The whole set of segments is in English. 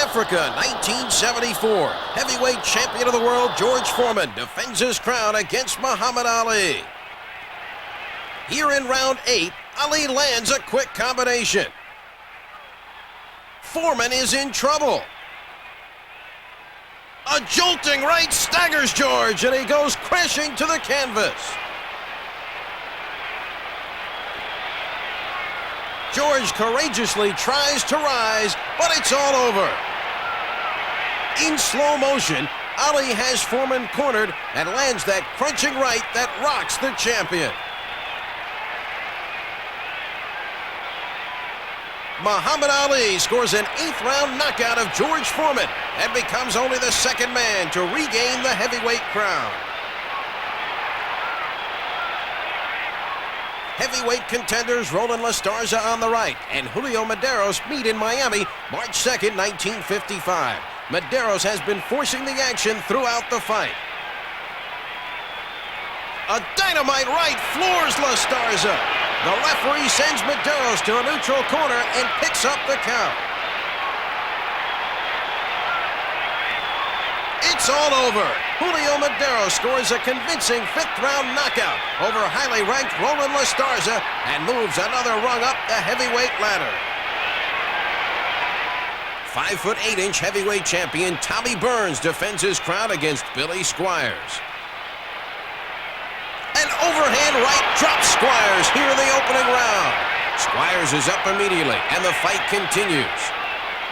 Africa, 1974. Heavyweight champion of the world George Foreman defends his crown against Muhammad Ali. Here in round 8, Ali lands a quick combination. Foreman is in trouble. A jolting right staggers George, and he goes crashing to the canvas. George courageously tries to rise, but it's all over. In slow motion, Ali has Foreman cornered and lands that crunching right that rocks the champion. Muhammad Ali scores an 8th round knockout of George Foreman and becomes only the second man to regain the heavyweight crown. Heavyweight contenders Roland La Starza on the right and Julio Medeiros meet in Miami March 2nd, 1955. Medeiros has been forcing the action throughout the fight. A dynamite right floors La Starza. The referee sends Medeiros to a neutral corner and picks up the count. It's all over. Julio Medeiros scores a convincing 5th round knockout over highly ranked Roland La Starza and moves another rung up the heavyweight ladder. 5'8" heavyweight champion Tommy Burns defends his crown against Billy Squires. An overhand right drops Squires here in the opening round. Squires is up immediately, and the fight continues.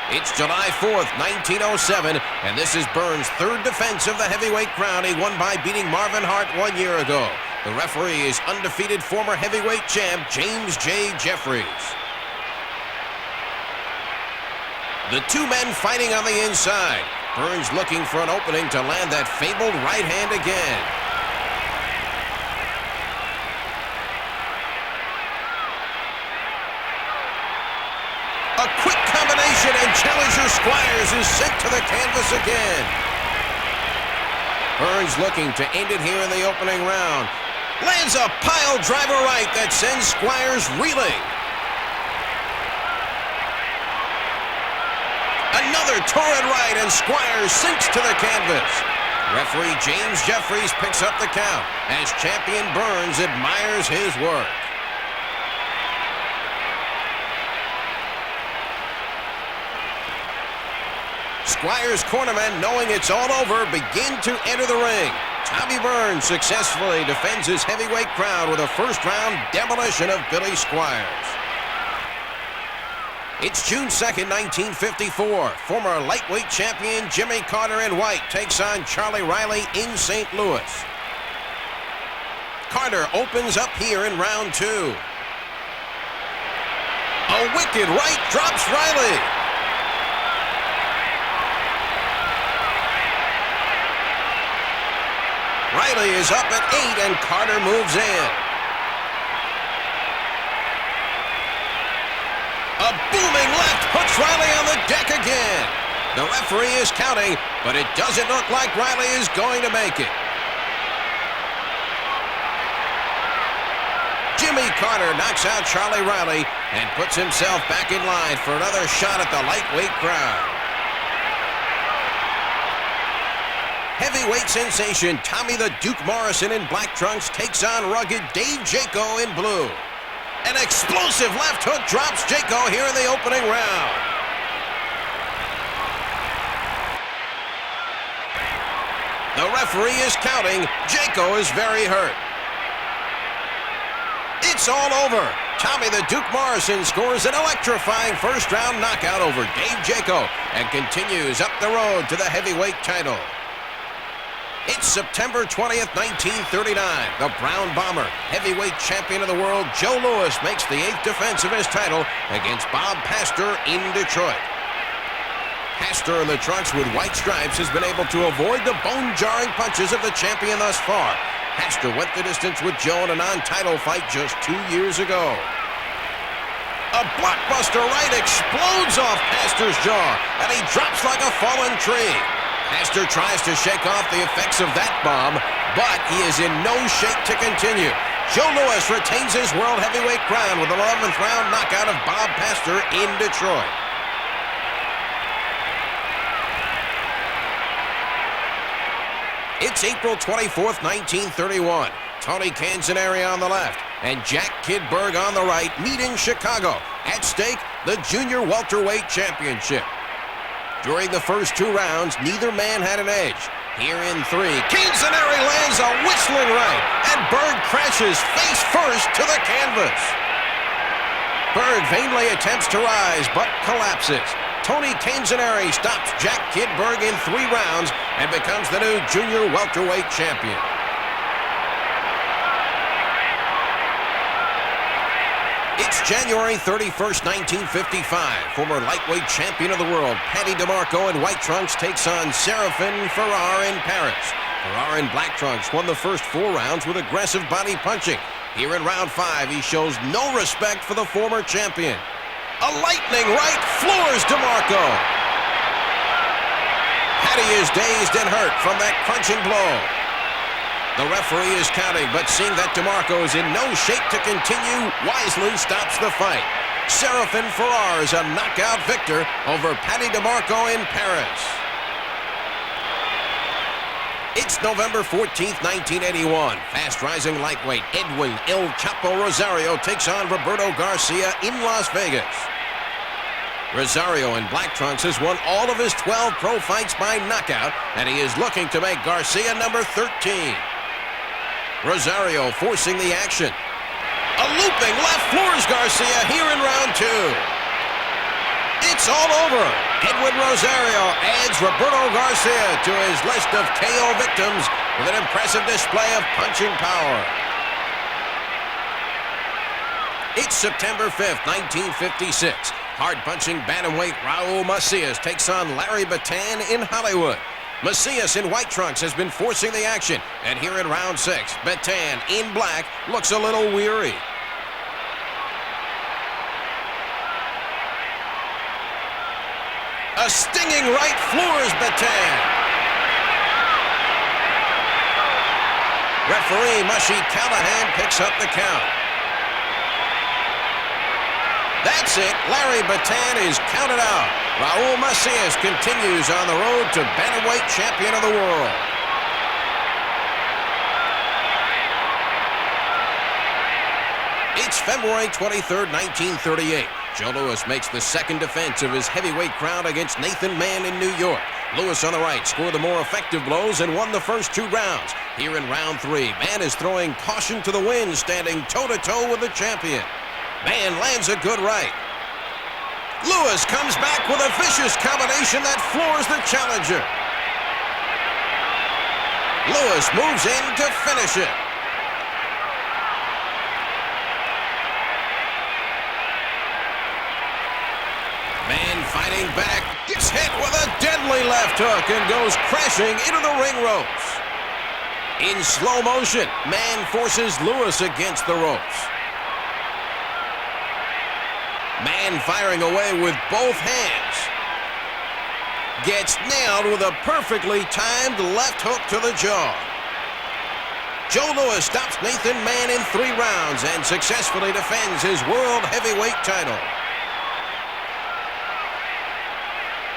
It's July 4th, 1907, and this is Burns' 3rd defense of the heavyweight crown he won by beating Marvin Hart 1 year ago. The referee is undefeated former heavyweight champ James J. Jeffries. The two men fighting on the inside. Burns looking for an opening to land that fabled right hand again. A quick combination, and challenger Squires is sent to the canvas again. Burns looking to end it here in the opening round. Lands a pile driver right that sends Squires reeling. Another torrid right, and Squires sinks to the canvas. Referee James Jeffries picks up the count as champion Burns admires his work. Squires' cornermen, knowing it's all over, begin to enter the ring. Tommy Burns successfully defends his heavyweight crown with a 1st round demolition of Billy Squires. It's June 2nd, 1954. Former lightweight champion Jimmy Carter in white takes on Charlie Riley in St. Louis. Carter opens up here in round 2. A wicked right drops Riley. Riley is up at 8, and Carter moves in. A booming left puts Riley on the deck again. The referee is counting, but it doesn't look like Riley is going to make it. Jimmy Carter knocks out Charlie Riley and puts himself back in line for another shot at the lightweight crown. Heavyweight sensation Tommy the Duke Morrison in black trunks takes on rugged Dave Jaco in blue. An explosive left hook drops Jaco here in the opening round. The referee is counting. Jaco is very hurt. It's all over. Tommy the Duke Morrison scores an electrifying 1st round knockout over Dave Jaco and continues up the road to the heavyweight title. It's September 20th, 1939. The Brown Bomber, heavyweight champion of the world Joe Louis, makes the 8th defense of his title against Bob Pastor in Detroit. Pastor in the trunks with white stripes has been able to avoid the bone-jarring punches of the champion thus far. Pastor went the distance with Joe in a non-title fight just 2 years ago. A blockbuster right explodes off Pastor's jaw, and he drops like a fallen tree. Pastor tries to shake off the effects of that bomb, but he is in no shape to continue. Joe Louis retains his world heavyweight crown with an 11th round knockout of Bob Pastor in Detroit. It's April 24th, 1931. Tony Canzoneri on the left and Jack Kid Berg on the right meet in Chicago. At stake, the Junior Welterweight Championship. During the first 2 rounds, neither man had an edge. Here in 3, Canzoneri lands a whistling right, and Berg crashes face first to the canvas. Berg vainly attempts to rise, but collapses. Tony Canzoneri stops Jack Kid Berg in 3 rounds and becomes the new Junior Welterweight Champion. It's January 31st, 1955. Former lightweight champion of the world, Paddy DeMarco in white trunks takes on Séraphin Ferrer in Paris. Ferrer in black trunks won the first 4 rounds with aggressive body punching. Here in round 5, he shows no respect for the former champion. A lightning right floors DeMarco. Paddy is dazed and hurt from that crunching blow. The referee is counting, but seeing that DeMarco is in no shape to continue, wisely stops the fight. Séraphin Ferrer is a knockout victor over Paddy DeMarco in Paris. It's November 14th, 1981. Fast-rising lightweight Edwin El Chapo Rosario takes on Roberto Garcia in Las Vegas. Rosario in black trunks has won all of his 12 pro fights by knockout, and he is looking to make Garcia number 13. Rosario forcing the action. A looping left floors Garcia here in round 2. It's all over. Edwin Rosario adds Roberto Garcia to his list of KO victims with an impressive display of punching power. It's September 5th, 1956. Hard-punching bantamweight Raul Macias takes on Larry Bataan in Hollywood. Macias in white trunks has been forcing the action, and here in round 6, Bataan in black looks a little weary. A stinging right floors Bataan. Referee Mushy Callahan picks up the count. That's it. Larry Bataan is counted out. Raul Macias continues on the road to bantamweight champion of the world. It's February 23rd, 1938. Joe Louis makes the second defense of his heavyweight crown against Nathan Mann in New York. Louis on the right scored the more effective blows and won the first 2 rounds. Here in round 3, Mann is throwing caution to the wind, standing toe-to-toe with the champion. Mann lands a good right. Louis comes back with a vicious combination that floors the challenger. Louis moves in to finish it. Mann fighting back, gets hit with a deadly left hook and goes crashing into the ring ropes. In slow motion, Mann forces Louis against the ropes. Mann firing away with both hands. Gets nailed with a perfectly timed left hook to the jaw. Joe Louis stops Nathan Mann in 3 rounds and successfully defends his world heavyweight title.